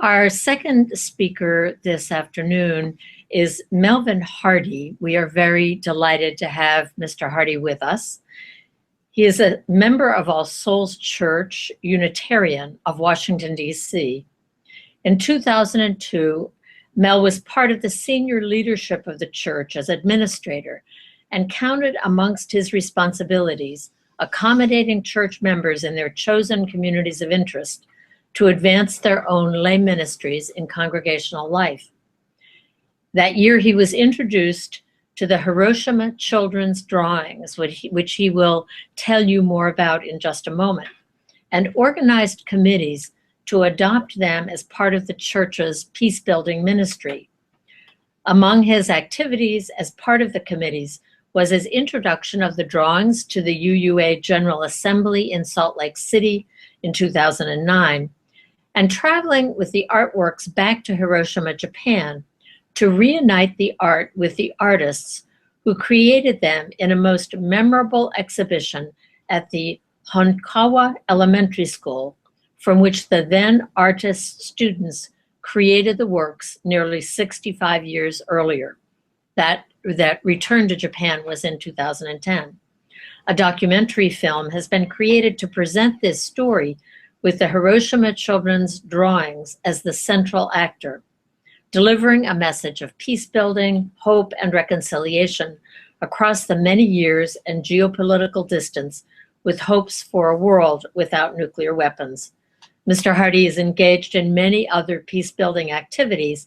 Our second speaker this afternoon is Melvin Hardy. We are very delighted to have Mr. Hardy with us. He is a member of All Souls Church Unitarian of Washington, D.C. In 2002, Mel was part of the senior leadership of the church as administrator and counted amongst his responsibilities accommodating church members in their chosen communities of interest to advance their own lay ministries in congregational life. That year, he was introduced to the Hiroshima children's drawings, which he will tell you more about in just a moment, and organized committees to adopt them as part of the church's peace-building ministry. Among his activities as part of the committees was his introduction of the drawings to the UUA General Assembly in Salt Lake City in 2009, and traveling with the artworks back to Hiroshima, Japan, to reunite the art with the artists who created them in a most memorable exhibition at the Honkawa Elementary School, from which the then artist students created the works nearly 65 years earlier. That return to Japan was in 2010. A documentary film has been created to present this story with the Hiroshima children's drawings as the central actor, delivering a message of peace building, hope, and reconciliation across the many years and geopolitical distance, with hopes for a world without nuclear weapons. Mr. Hardy is engaged in many other peace-building activities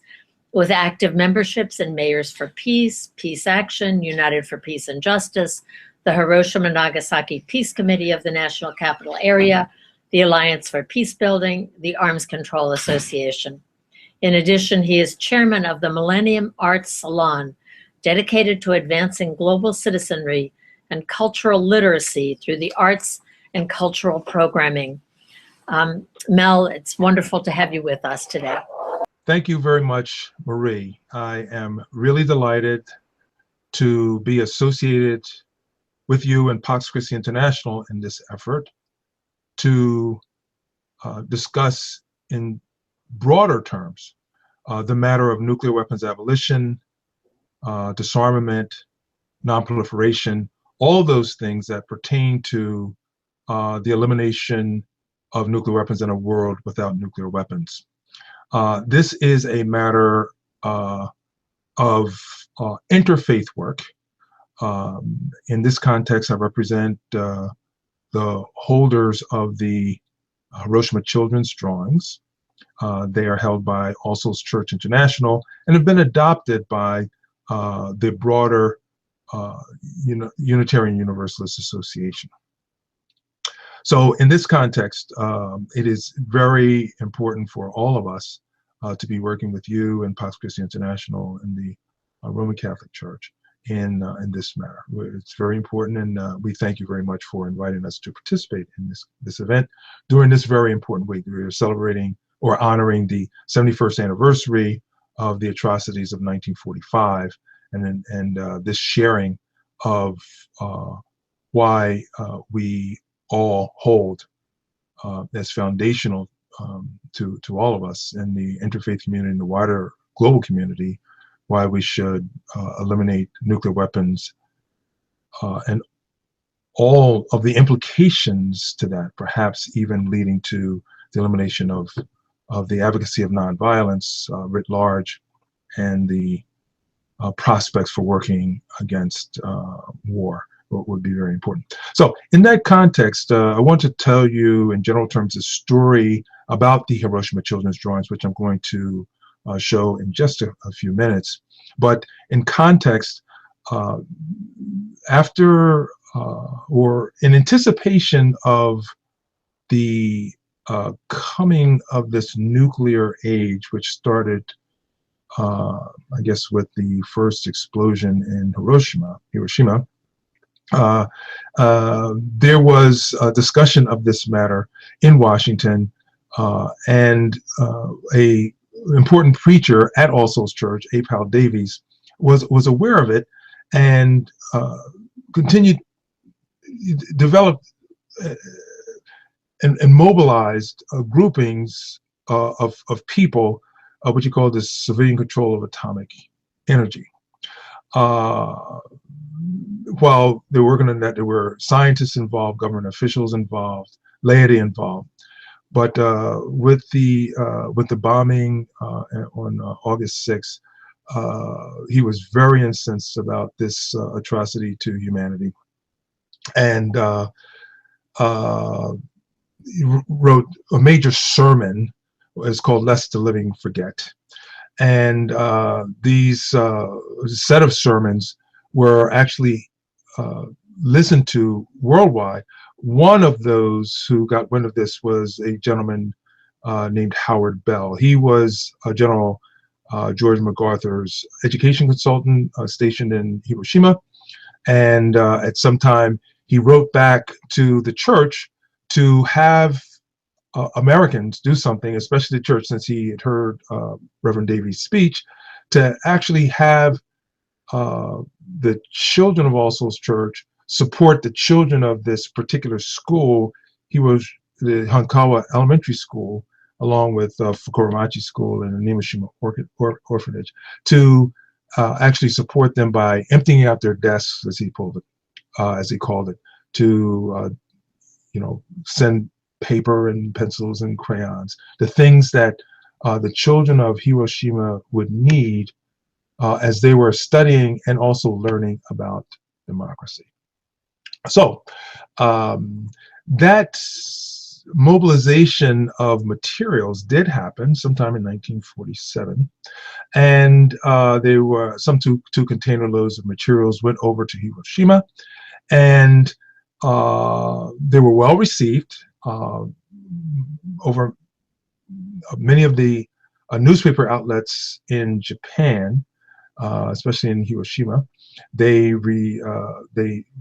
with active memberships in Mayors for Peace, Peace Action, United for Peace and Justice, the Hiroshima-Nagasaki Peace Committee of the National Capital Area, the Alliance for Peace Building, the Arms Control Association. In addition, he is chairman of the Millennium Arts Salon, dedicated to advancing global citizenry and cultural literacy through the arts and cultural programming. Mel, it's wonderful to have you with us today. Thank you very much, Marie. I am really delighted to be associated with you and Pax Christi International in this effort to discuss in broader terms the matter of nuclear weapons abolition, disarmament, nonproliferation, all those things that pertain to the elimination of nuclear weapons in a world without nuclear weapons. This is a matter of interfaith work. In this context, I represent the holders of the Hiroshima children's drawings. They are held by All Souls Church International and have been adopted by the broader Unitarian Universalist Association. So in this context, it is very important for all of us to be working with you and Pax Christi International and the Roman Catholic Church in this matter. It's very important, and we thank you very much for inviting us to participate in this event during this very important week. We are celebrating or honoring the 71st anniversary of the atrocities of 1945, and this sharing of why we all hold as foundational to all of us in the interfaith community and the wider global community, why we should eliminate nuclear weapons and all of the implications to that, perhaps even leading to the elimination of the advocacy of nonviolence writ large, and the prospects for working against war would be very important. So in that context, I want to tell you in general terms a story about the Hiroshima children's drawings, which I'm going to show in just a few minutes. But in context, after or in anticipation of the coming of this nuclear age, which started, I guess, with the first explosion in Hiroshima, there was a discussion of this matter in Washington, and a important preacher at All Souls Church, A. Powell Davies, was aware of it and developed and mobilized groupings of people, what you call the civilian control of atomic energy. While they were working on that, there were scientists involved, government officials involved, laity involved. But with the bombing on August 6th, he was very incensed about this atrocity to humanity, and he wrote a major sermon. It's called "Lest the Living Forget," and these set of sermons were actually listened to worldwide. One of those who got wind of this was a gentleman named Howard Bell. He was General George MacArthur's education consultant stationed in Hiroshima, and at some time he wrote back to the church to have Americans do something, especially the church, since he had heard Reverend Davies' speech, to actually have the children of All Souls Church support the children of this particular school. He was the Hankawa Elementary School, along with Fukuromachi School and the Nimishima Orphanage, to actually support them by emptying out their desks, as he called it, to send paper and pencils and crayons, the things that the children of Hiroshima would need as they were studying and also learning about democracy. So that mobilization of materials did happen sometime in 1947, and there were some two container loads of materials went over to Hiroshima, and they were well received. Over many of the newspaper outlets in Japan, especially in Hiroshima, they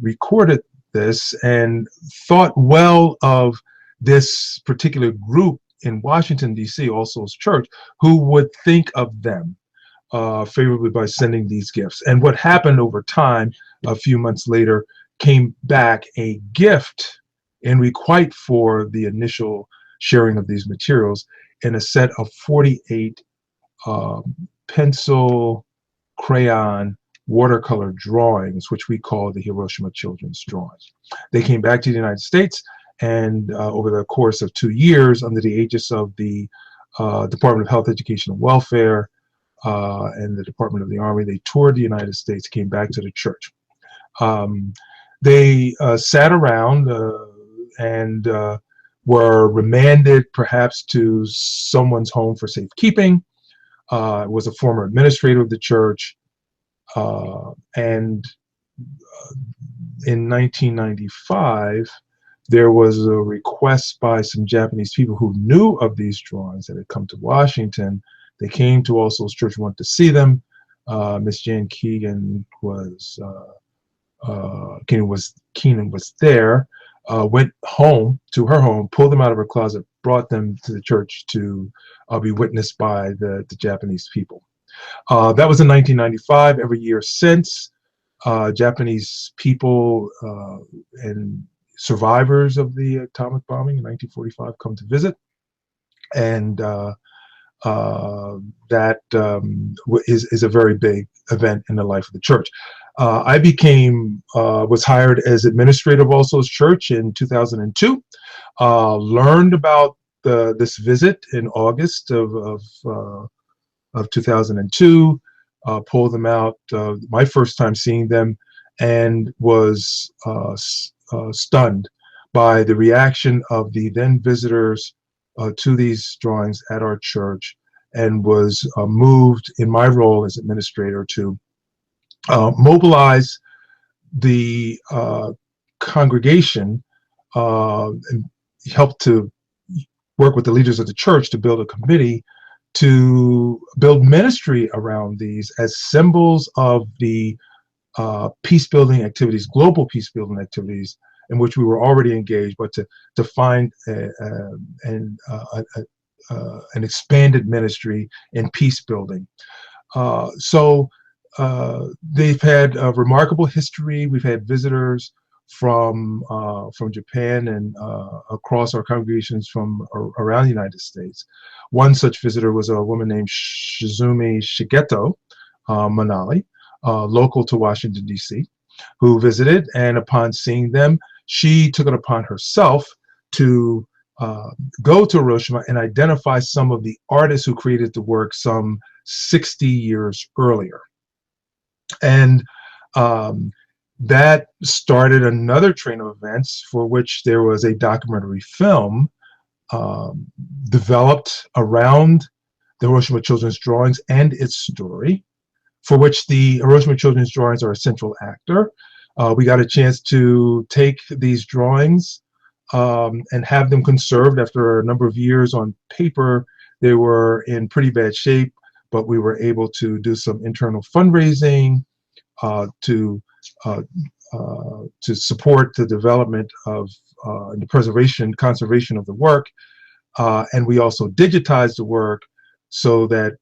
recorded this and thought well of this particular group in Washington, D.C., All Souls Church, who would think of them favorably by sending these gifts. And what happened over time, a few months later, came back a gift in requite for the initial sharing of these materials in a set of 48 pencil, crayon, watercolor drawings, which we call the Hiroshima Children's Drawings. They came back to the United States, and over the course of 2 years, under the aegis of the Department of Health, Education, and Welfare and the Department of the Army, they toured the United States, came back to the church. They sat around and were remanded perhaps to someone's home for safekeeping. Was a former administrator of the church, and in 1995 there was a request by some Japanese people who knew of these drawings that had come to Washington. They came to All Souls Church, wanted to see them. Miss Jane Keegan was Keenan was there. Went home to her home, pulled them out of her closet, brought them to the church to be witnessed by the Japanese people. That was in 1995. Every year since, Japanese people and survivors of the atomic bombing in 1945 come to visit, and that is a very big event in the life of the church. I was hired as administrator of All Souls Church in 2002. Learned about this visit in August of 2002. Pulled them out. My first time seeing them, and was stunned by the reaction of the then visitors to these drawings at our church, and was moved in my role as administrator to mobilize the congregation and help to work with the leaders of the church to build a committee to build ministry around these as symbols of the peace-building activities, global peace-building activities in which we were already engaged, but to find an expanded ministry in peace-building. So they've had a remarkable history. We've had visitors from Japan and across our congregations from around the United States. One such visitor was a woman named Shizumi Shigeto Manali, local to Washington, D.C., who visited, and upon seeing them, she took it upon herself to go to Hiroshima and identify some of the artists who created the work some 60 years earlier. And that started another train of events for which there was a documentary film developed around the Hiroshima Children's Drawings and its story, for which the Hiroshima Children's Drawings are a central actor. We got a chance to take these drawings and have them conserved. After a number of years on paper, they were in pretty bad shape, but we were able to do some internal fundraising to support the development of and the conservation of the work. And we also digitized the work so that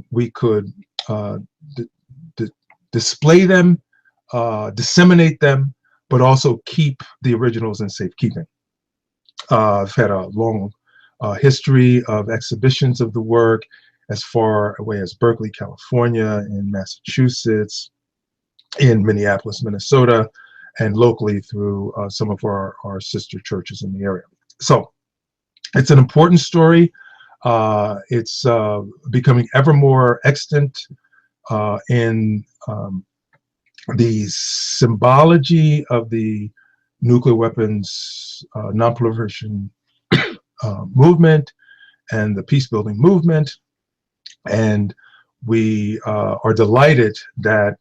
we could display them, disseminate them, but also keep the originals in safekeeping. I've had a long history of exhibitions of the work as far away as Berkeley, California, in Massachusetts, in Minneapolis, Minnesota, and locally through some of our sister churches in the area. So it's an important story. It's becoming ever more extant in the symbology of the nuclear weapons non-proliferation movement and the peace-building movement. And we are delighted that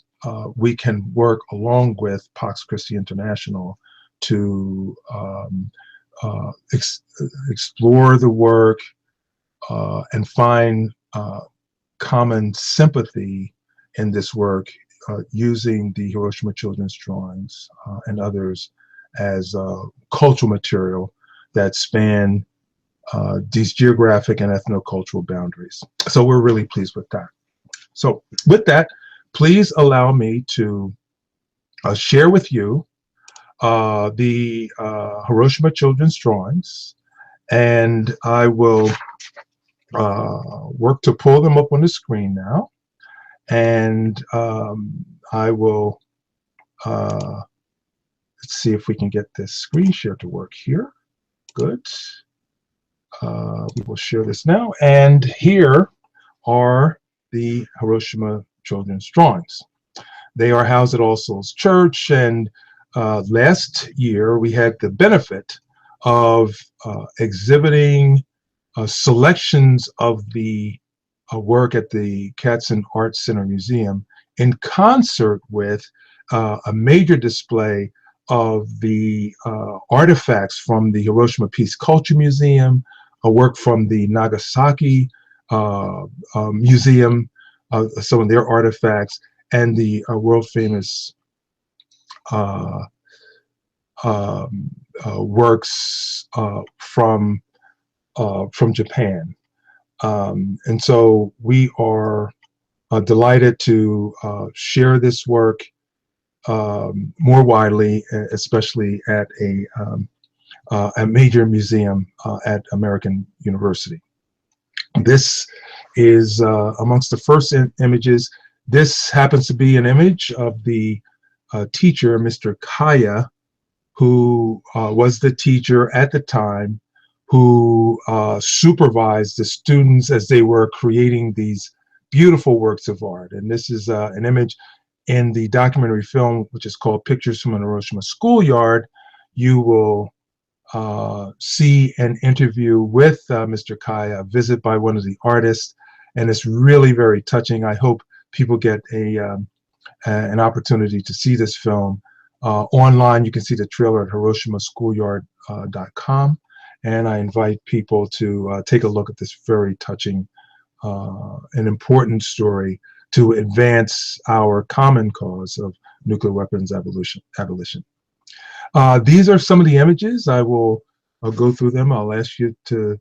we can work along with Pax Christi International to explore the work and find common sympathy in this work using the Hiroshima Children's Drawings and others as cultural material that span these geographic and ethno-cultural boundaries. So we're really pleased with that. So with that, please allow me to share with you the Hiroshima Children's Drawings, and I will work to pull them up on the screen now, and I will let's see if we can get this screen share to work here. Good. We will share this now, and here are the Hiroshima Children's Drawings. They are housed at All Souls Church, and last year we had the benefit of exhibiting selections of the work at the Katzen Arts Center Museum in concert with a major display of the artifacts from the Hiroshima Peace Culture Museum, a work from the Nagasaki Museum, some of their artifacts, and the world famous works from Japan. And so we are delighted to share this work more widely, especially at a major museum at American University. This is amongst the first images. This happens to be an image of the teacher, Mr. Kaya, who was the teacher at the time who supervised the students as they were creating these beautiful works of art. And this is an image in the documentary film, which is called Pictures from an Hiroshima Schoolyard. You will see an interview with Mr. Kaya, a visit by one of the artists, and it's really very touching. I hope people get an opportunity to see this film. Online, you can see the trailer at hiroshimaschoolyard.com, and I invite people to take a look at this very touching and important story to advance our common cause of nuclear weapons abolition. These are some of the images. I'll go through them. I'll ask you to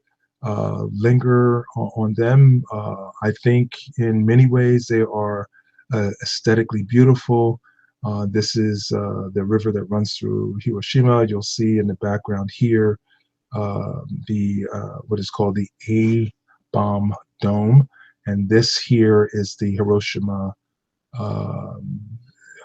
linger on them. I think in many ways they are aesthetically beautiful. This is the river that runs through Hiroshima. You'll see in the background here what is called the A-bomb dome, and this here is the Hiroshima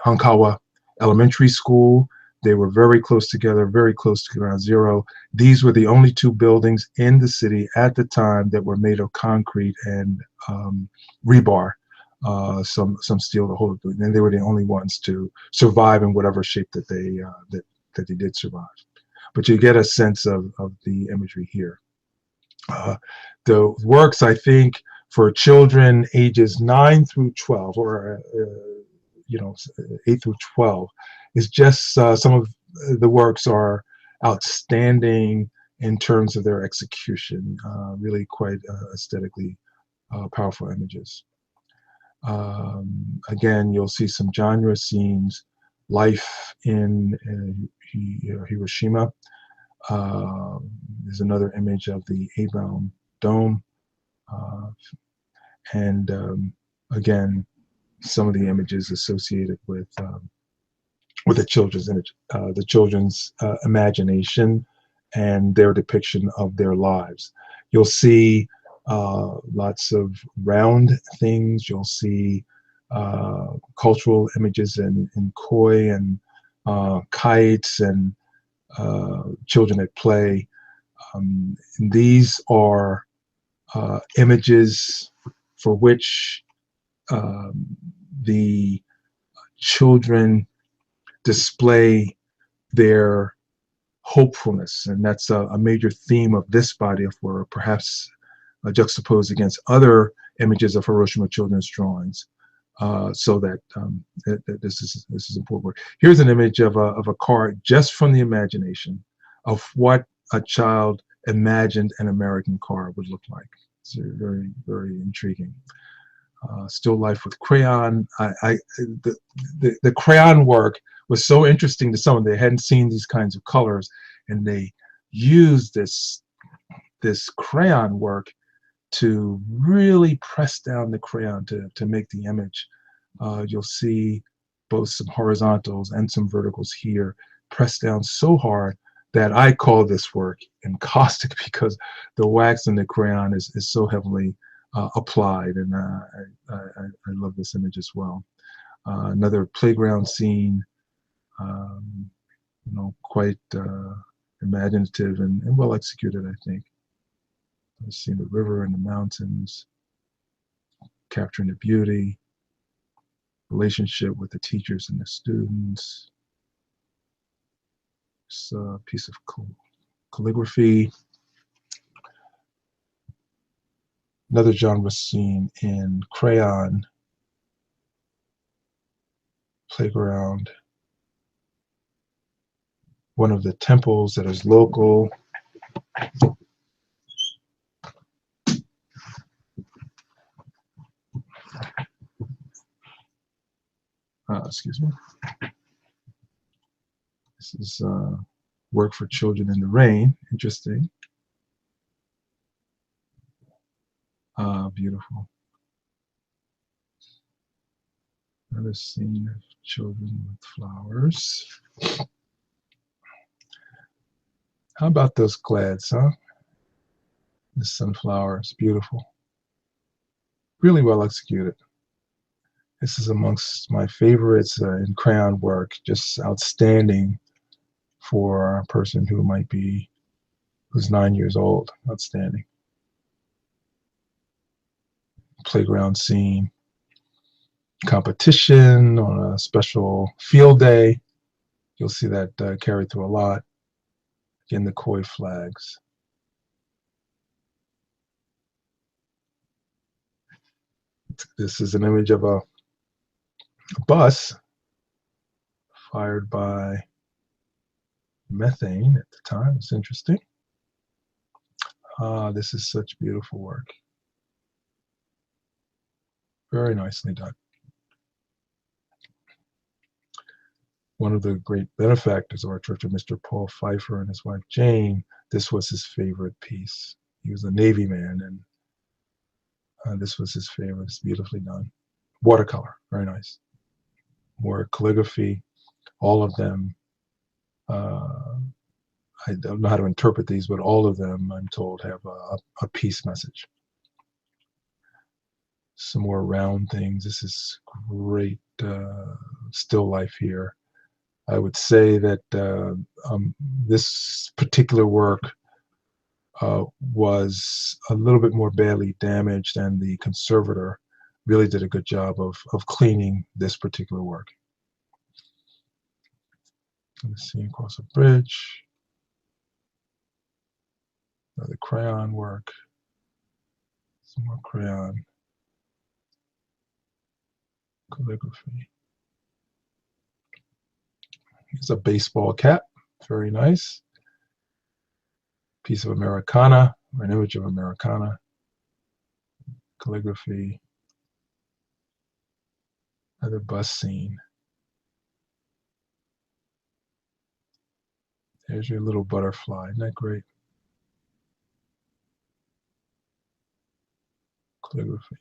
Hankawa Elementary School. They were very close together, very close to ground zero. These were the only two buildings in the city at the time that were made of concrete and rebar, some steel to hold it. And they were the only ones to survive in whatever shape that they did survive. But you get a sense of the imagery here. The works, I think, for children ages 9 through 12, or 8 through 12, is just some of the works are outstanding in terms of their execution. Really quite aesthetically powerful images. Again, you'll see some genre scenes, life in Hiroshima. There's another image of the A-bomb dome, and again, some of the images associated with the children's image, the children's imagination and their depiction of their lives. You'll see lots of round things. You'll see cultural images in koi and kites and children at play. These are images for which the children display their hopefulness, and that's a major theme of this body of work, perhaps juxtaposed against other images of Hiroshima children's drawings, so that, this is important work. Here's an image of a car just from the imagination of what a child imagined an American car would look like. It's very, very intriguing. Still life with crayon. The crayon work was so interesting to someone. They hadn't seen these kinds of colors, and they used this crayon work to really press down the crayon to make the image. You'll see both some horizontals and some verticals here, pressed down so hard that I call this work encaustic, because the wax in the crayon is so heavily applied, and I love this image as well. Another playground scene, quite imaginative and well executed, I think. I've seen the river and the mountains, capturing the beauty, relationship with the teachers and the students. It's a piece of calligraphy. Another genre scene in crayon, playground. One of the temples that is local. Excuse me. This is work for children in the rain. Interesting. Beautiful. Another scene of children with flowers. How about those glads, huh? The sunflower is beautiful. Really well executed. This is amongst my favorites in crayon work. Just outstanding for a person who's 9 years old. Outstanding. Playground scene. Competition on a special field day. You'll see that carried through a lot. Again, the koi flags. This is an image of a bus fired by methane at the time. It's interesting. This is such beautiful work. Very nicely done. One of the great benefactors of our church, Mr. Paul Pfeiffer, and his wife Jane, this was his favorite piece. He was a Navy man, and this was his favorite. It's beautifully done. Watercolor, very nice. more calligraphy. All of them, I don't know how to interpret these, but all of them, I'm told, have a peace message. Some more round things. This is great still life here. I would say that this particular work was a little bit more badly damaged, and the conservator really did a good job of cleaning this particular work. Let's see, across a bridge. Another crayon work. Some more crayon calligraphy. It's a baseball cap. Very nice. Piece of Americana, or an image of Americana. Calligraphy. Another bus scene. There's your little butterfly. Isn't that great? Calligraphy.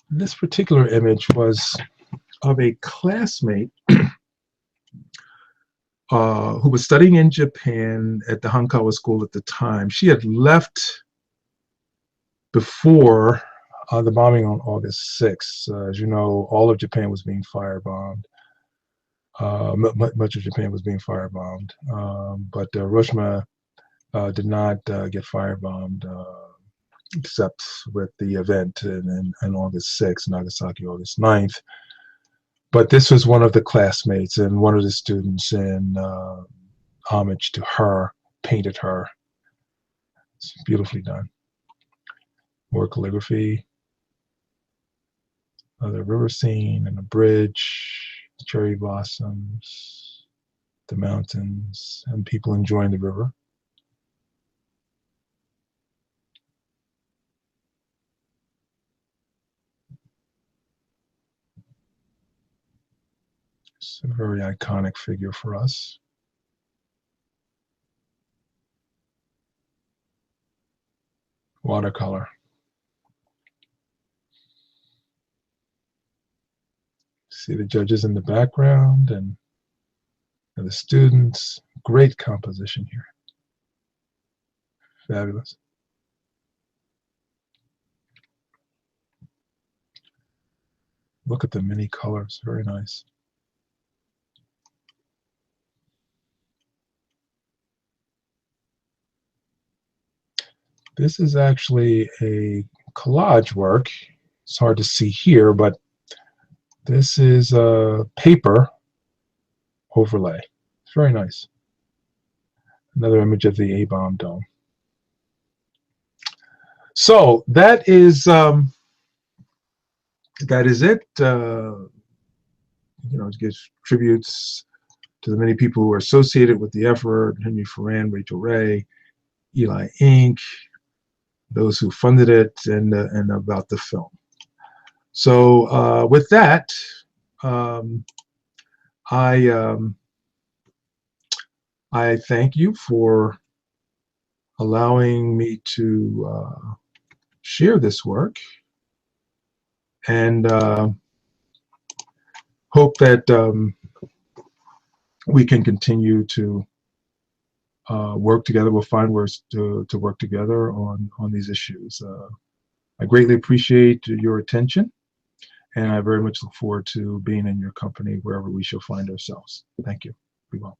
This particular image was of a classmate who was studying in Japan at the Hankawa School at the time. She had left before the bombing on August 6th. As you know, all of Japan was being firebombed. Much of Japan was being firebombed, but Hiroshima did not get firebombed, except with the event in August 6th, Nagasaki August 9th. But this was one of the classmates, and one of the students, in homage to her, painted her. It's beautifully done. More calligraphy. Another river scene and a bridge, cherry blossoms, the mountains, and people enjoying the river. It's a very iconic figure for us. Watercolor. See the judges in the background and the students. Great composition here. Fabulous. Look at the many colors. Very nice. This is actually a collage work. It's hard to see here, but this is a paper overlay. It's very nice. Another image of the A-bomb dome. So that is it. It gives tributes to the many people who are associated with the effort: Henry Ferrand, Rachel Ray, Eli Inc., those who funded it, and about the film. So with that, I thank you for allowing me to share this work, and hope that we can continue to work together. We'll find ways to work together on these issues. I greatly appreciate your attention, and I very much look forward to being in your company wherever we shall find ourselves. Thank you. Be well.